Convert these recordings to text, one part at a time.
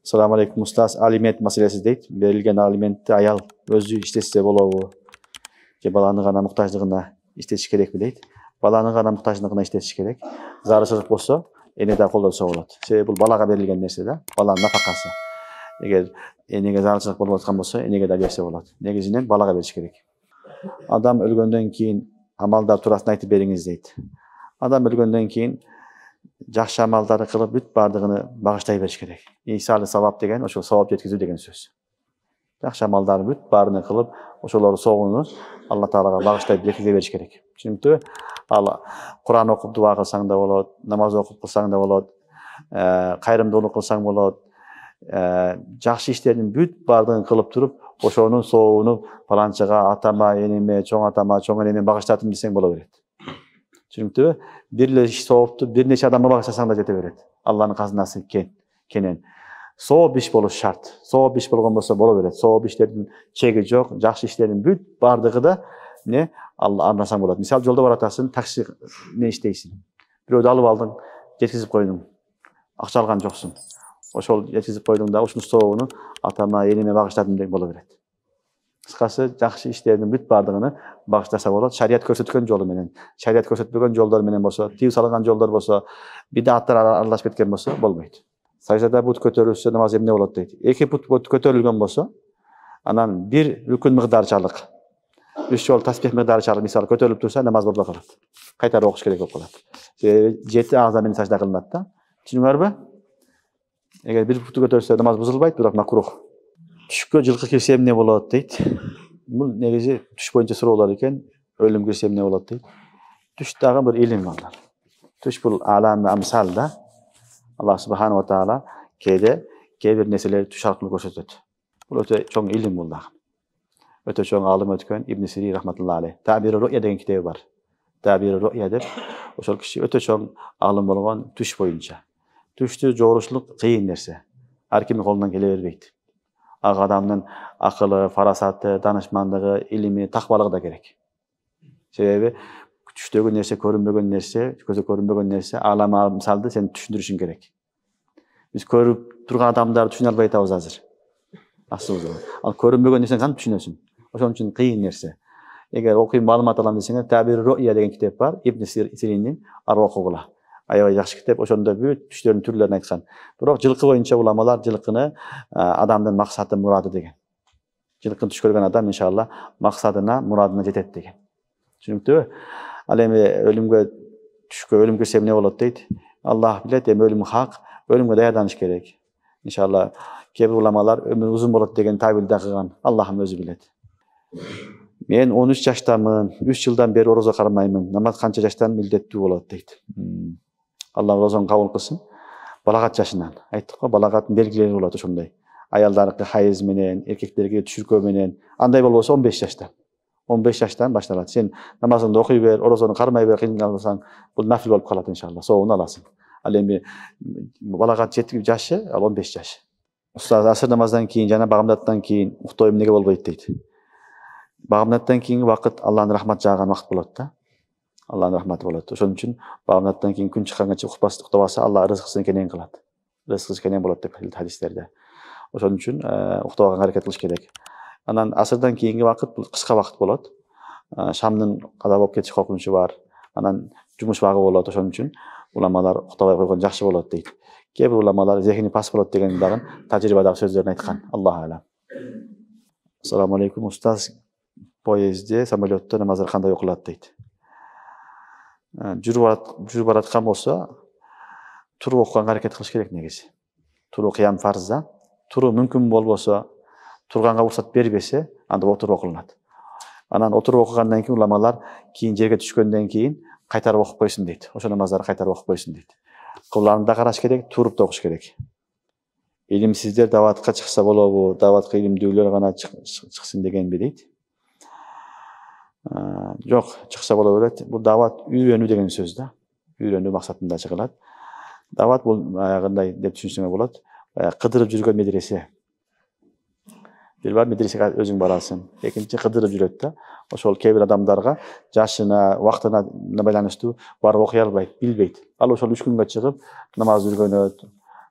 Assalamu alaikum ustaz, aliment masalesi deydi. Berilgen alimentti ayal özü iştese bolobу. Же баланын гана муктаждыгына иштетиш керекпи дейт. Баланын гана муктаждыгына иштетиш керек. Зарылчылык болсо, эне да колдонсо болот. Себеби бул балага берилген нерсе да, баланын нафакасы. Эгер энеге зарылчылык болуп аткан болсо, энеге да берсе болот. Негизинен балага бериш керек. Адам өлгөндөн кийин амалдар турасын айтып бериңиз дейт. Адам өлгөндөн кийин жакшы амалдарды кылып бүт бардыгын багыштай бериш керек. İsa'lı savap деген, ошол савап жеткизүү деген сөз. Жакшы амалдарды бүт баарына кылып, ошолордун соогуну Алла Таалага багыштай жеткизе бериш керек. Чүнүктүү ал Кур'ан окуп дуа кылсаң да болот, намаз окуп кылсаң да болот, кайрымдуулук кылсаң болот, жакшы иштердин бүт бардыгын кылып туруп, ошонун соогуну паланчыга, атама, энеме, чоң атама, чоң энеме багыштадым десең боло берет. Чүнүктүү бир эле иш соопту бир нече адамга багыштасаң да жете берет. Алланын казынасы кенен. Сооп иш болуш шарт. Сооп иш болгон болсо боло берет. Сооп иштердин чеги жок, жакшы иштердин бүт бардыгы да Алла арнасаң болот. Мисалы жолдо баратасың, такси не иштейсиң. Бирөөдү алып алдың, жеткизип койдуң. Акча алган жоксуң. Ошол жеткизип койдуң да ушуну соогуну атама, энеме багыштадым деп боло берет. Кыскасы жакшы иштердин бүт бардыгын багыштаса болот. Шарият көрсөткөн жолу менен, шарият көрсөтпөгөн жолдор менен болсо, тыюу салынган жолдор болсо, бидаттар аралашып кеткен болсо болбойт. Саждада бут көтөрүлсө намаз эмне болот дейт. Эки бут көтөрүлгөн болсо, анан бир рүкүн мыкдарчалык, 3 жол таспих мыкдарчалык мисалы көтөрүлүп турса намаз болбой калат. Кайтарып окуш керек болуп калат. 7 агза менен сажда кылынат да. Түшүнүңөрбү? Эгер бир буту көтөрүлсө намаз бузулбайт, бирок макрух. Түшкө жылкы кирсе эмне болот дейт. Бул негизи түш боюнча суроолор экен. Өлүм кирсе эмне болот дейт. Түш дагы бир илим бар. Түш бул алам амсал да. Allah Subhanahu wa Taala кейде бир нерселерди түш аркылуу көрсөтөт. Бул өтө чоң илим бул дагы. Өтө чоң алым өткөн Ибн Сири рахматуллахи алейх. Табиру ру'я деген китеби бар. Табиру ру'я деп ошол киши өтө чоң алым болгон түш боюнча. Түштү жорушулук кыйын нерсе. Ар кимдин колунан келе бербейт. Ага адамдын акылы, фарасаты, данышмандыгы, илими, таквалыгы да керек. Себеби түштөгү нерсе, көрүнбөгөн нерсе, көзгө көрүнбөгөн нерсе, алам мисалды сен түшүндүрүшүң керек. Биз көрүп турган адамдарды түшүнө албай атабыз азыр. Ал көрүнбөгөн нерсени кантип түшүнөсүң? Ошон үчүн кыйын нерсе. Эгер окуйм маалымат алам десеңер, Табир ру'я деген китеп бар, Ибн Сиринин ар окугула. Аябай жакшы китеп, ошондо бүт түштөрдүн түрлөрүн айткан. Бирок жылкы боюнча уламалар жылкыны адамдын максаты, мурады деген. Жылкыны түш көргөн адам иншалла максатына, мурадына жетет деген. Түшүнүктүбү? Ал эми өлүмгө түшкө өлүм кирсе эмне болот дейт. Аллах билет, эми өлүм хак, өлүмгө даярданыш керек. Иншалла кээ бир уламалар өмүр узун болот деген табил да кылган. Аллахым өзү билет. Мен 13 жаштамын, 3 жылдан бери орозо кармаймын. Намаз канча жаштан милдеттүү болот дейт. Алла орозону кабыл кылсын. Балагат жашынан. Айттык го, балагаттын белгилери болот ошондой. Аялдарга хайыз менен, эркектерге түшүркө менен. Андай болбосо 15 жаштан. 15 жаштан башталат. Сен намазыңды окуй бер, орозону кармай бер, кыйналсаң, бул нафил болуп калат иншалла. Соогуну аласың. Ал эми балагат жетип жашы, ал 15 жаш. Устаз асыр намаздан кийин жана багамдаттан кийин уктоо эмнеге болбойт дейт. Багамдаттан кийинки вакыт Алланын рахмат жааган вакыт болот да. Алланын рахматы болот. Ошон үчүн багамдаттан кийин күн чыкканга уктабаса, Алла рызкысын кенен кылат. Рызкысы кенен болот деп хадистерде. Ошон үчүн уктабаганга аракет кылыш керек. Анан асырдан кийинки вакыт бул кыска вакыт болот. Шамдын када болуп кетиш коркунучу бар. Анан жумуш багы болот. Ошон үчүн уламалар уктабай койгон жакшы болот дейт. Кээ бир уламалар зехини пас болот деген дагы тажрыйбадагы сөздөрүн айткан. Аллах алам. Ассаламу алейкум устаз. Поездде, самолетто намаздар кандай окулат дейт. Жүрүп бараткан болсо, туруп окуганга аракет кылыш керек негизи. Туруу кыям фарз да. Туруу мүмкүн болбосо, турганга уруксат бербесе, анда отуруп окулат. Анан отуруп окугандан кийин уламалар кийин жерге түшкөндөн кийин кайтарып окуп койсун дейт. Ошо намаздарды кайтарып окуп койсун дейт. Кыбланы да караш керек, туруп да окуш керек. Илимсиздер даватка чыкса болобу, даватка илимдүүлөр гана чыксын дегенби дейт. Жок, чыкса боло берет. Бул дават үйрөнүү деген сөз да. Үйрөнүү максатында чыгылат. Дават бул аягындай деп түшүнсөңөр болот. Кыдырып жүргөн медресе. Бир бар медресеге өзүң барасың. Экинчи кыдырып жүрөт да. Ошол кээ бир адамдарга жашына, вактына байланыштуу барып окуй албайт, билбейт. Ал ошол 3 күнгө чыгып намаз жүргөнөт,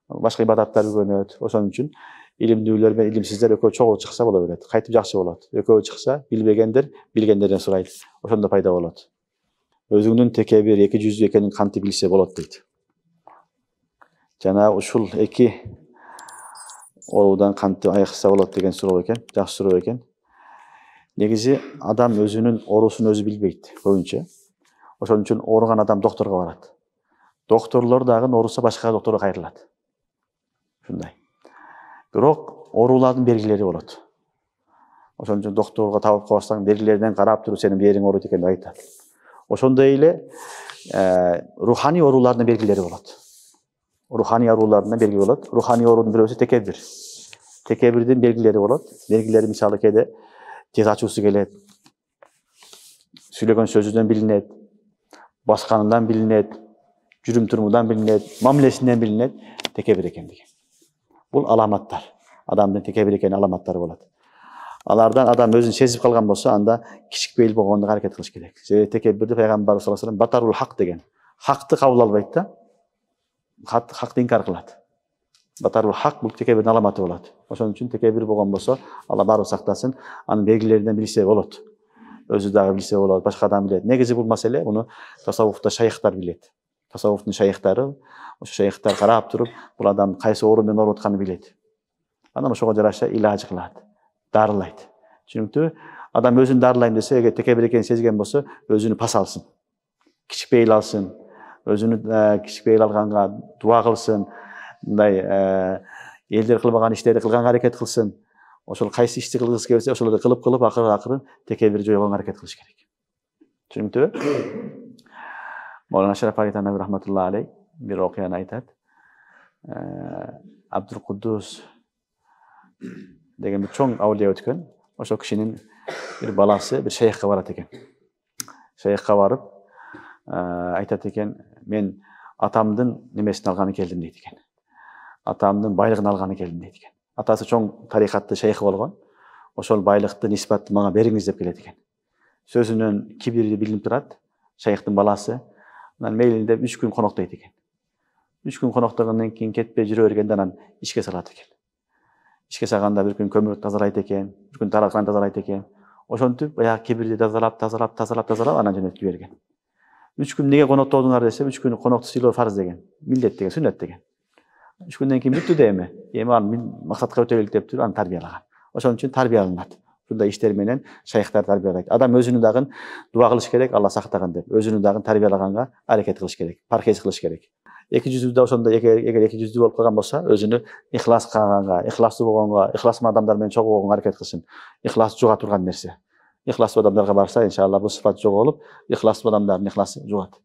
башка ибадаттар үйрөнөт. Ошон үчүн илимдүүлөр менен илимсиздер экөө чогуу чыкса боло берет. Кайтып жакшы болот. Экөө чыкса, билбегендер билгендерден сурайт. Ошондо пайда болот. Өзүңдүн текебир, эки жүздүү экенин кантип билсе болот дейт. Жана ушул эки оруудан кантип айыкса болот деген суроо экен. Жакшы суроо экен. Негизи адам өзүнүн оорусун өзү билбейт көбүнчө. Ошон үчүн ооруган адам докторго барат. Докторлор дагы ооруса башка докторго кайрылат. Ушундай. Бирок оорулардын белгилери болот. Ошон үчүн докторго табып калсаң, белгилерден карап туруп сенин бериң ооруйт экенин айтат. Ошондой эле руханий оорулардын белгилери болот. Руханий оорулардын белгилери болот. Руханий оорунун бирөөсү текебир. Текебирдин белгилери болот. Белгилери мисалы кээде тез ачуусу келет. Сүйлөгөн сөзүнөн билинет. Басканынан билинет. Жүрүм-турумундан билинет. Мамилесинен билинет. Текебир экендиги. Бул аламаттар. Адамдын текебир экенин аламаттары болот. Алардан адам өзүн сезип калган болсо, анда кичикпейил болгондо аракет кылыш керек. Себеби текебирди пайгамбарыбыз саллаллаху алейхи ва саллям батарул хак деген. Хакты кабыл албайт да. Хакты инкар кылат. Батарул хак бул текебирдин аламаты болот. Ошон үчүн текебир болгон болсо, Алла баары сактасын, анын белгилеринен билсе болот. Өзү дагы билсе болот, башка адам билет. Негизи бул маселе муну тасаввуфта шайхтар билет. Тасаввуфтун шайхтары, ошо шайхтар карап туруп, бул адам кайсы оору менен ооруп атканын билет. Анан ошого жараша илаж кылат, дарылайт. Түшүнүктүбү? Адам өзүн дарылайм десе, эгер текебир экенин сезген болсо, өзүнү пас алсын. Кичикпейил алсын. Өзүнү кичикпейил алганга дуа кылсын. Мындай элдер кылбаган иштерди кылганга аракет кылсын. Ошол кайсы ишти кылгысы келсе, ошолорду кылып акырын текебир жойгонго аракет кылыш керек. Түшүнүктүбү? Мавлана Шараф Ali Tanavi rahmetullahi aleyh bir okuyan aytat. Abdülkuddus деген bir çoğun avliya ötkön. Oşo kişinin bir balası bir şeyhke barat eken. Şeyhke barıp aytat eken, men atamdın nimesini algany keldim deyt eken. Atamdın baylığını algany keldim deyt eken. Atası çoğun tarikatlı şeyh bolgon. Oşol baylыкты nisbatlı maňa beriňiz dep kelet eken. Sözünün kibiri bilinip turat. Şeyhtin balası. Anan meylinde 3 gün konoktayt eken. 3 gün konoktagandan keyin ketpey жүрө bергенде анан ишке салат экен. Ишке салганда bir gün көмүр тазалайт экен, bir gün тараткан тазалайт экен. Ошентип баягы кибирди тазалап анан жөнөтүп берген. 3 gün неге коноктодуңар десе, 3 gün конокту сыйлоо фарз деген, милдет деген, сүннөт деген. 3 günden keyin бүттү дейме. Эми аны максатка өтө белек деп туруп аны тарбиялаган. Ошон үчүн тарбияланат. Ушундай иштер менен шайхтар тарбиялайт. Адам өзүнүн дагы дуа кылыш керек, Алла сактаган деп. Өзүнүн дагы тарбиялаганга аракет кылыш керек, пархез кылыш керек. Эки жүздүү ошондой эгер эки жүздүү болуп калган болсо, өзүнү ихлас кылганга, ихластуу болгонго, ихласман адамдар менен чогуу болгонго аракет кылсын. Ихлас жуга турган нерсе. Ихластуу адамдарга барса, иншалла бул сыфат жоголуп, ихластуу адамдардын ихласы жугат.